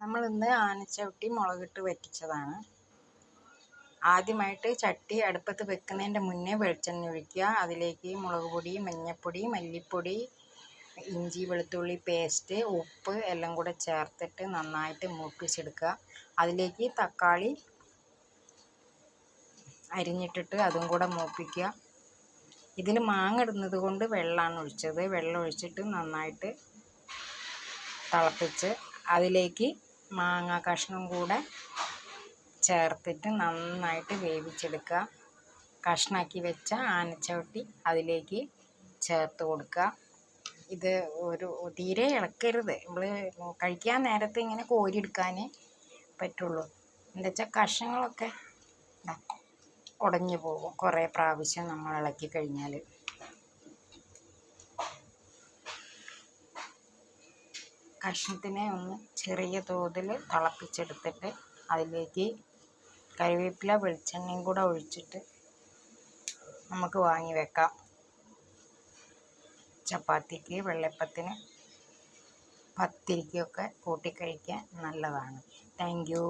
നമ്മളിന്ന് ആനച്ചവിട്ടി മുളകിട്ട് വറ്റിച്ചതാണ്. ആദ്യമായിട്ട് ചട്ടി അടുപ്പത്ത് വെക്കുന്നതിൻ്റെ മുന്നേ വെളിച്ചെണ്ണ ഒഴിക്കുക. അതിലേക്ക് മുളക് പൊടി, മഞ്ഞൾപ്പൊടി, മല്ലിപ്പൊടി, ഇഞ്ചി വെളുത്തുള്ളി പേസ്റ്റ്, ഉപ്പ് എല്ലാം കൂടെ ചേർത്തിട്ട് നന്നായിട്ട് മൂപ്പിച്ചെടുക്കുക. അതിലേക്ക് തക്കാളി അരിഞ്ഞിട്ടിട്ട് അതും കൂടെ മൂപ്പിക്കുക. ഇതിൽ മാങ്ങ ഇടുന്നത് കൊണ്ട് വെള്ളമാണ് ഒഴിച്ചത്. വെള്ളം ഒഴിച്ചിട്ട് നന്നായിട്ട് തിളപ്പിച്ച് അതിലേക്ക് മാങ്ങ കഷ്ണം കൂടെ ചേർത്തിട്ട് നന്നായിട്ട് വേവിച്ചെടുക്കുക. കഷ്ണാക്കി വെച്ച ആനച്ചവിട്ടി അതിലേക്ക് ചേർത്ത് കൊടുക്കുക. ഇത് തീരെ ഇളക്കരുത്. നമ്മൾ കഴിക്കാൻ നേരത്തെ ഇങ്ങനെ കോരിയെടുക്കാനേ പറ്റുള്ളൂ. എന്താ വെച്ചാൽ കഷ്ണങ്ങളൊക്കെ ഉടഞ്ഞു പോകും കുറേ പ്രാവശ്യം നമ്മൾ ഇളക്കി കഴിഞ്ഞാൽ. കഷ്ണത്തിനെ ഒന്ന് ചെറിയ തോതിൽ തിളപ്പിച്ചെടുത്തിട്ട് അതിലേക്ക് കറിവേപ്പില വെളിച്ചെണ്ണയും കൂടെ ഒഴിച്ചിട്ട് നമുക്ക് വാങ്ങി വെക്കാം. ചപ്പാത്തിക്ക്, വെള്ളയപ്പത്തിന്, പത്തിരിക്കൊക്കെ കൂട്ടി കഴിക്കാൻ നല്ലതാണ്. Thank you.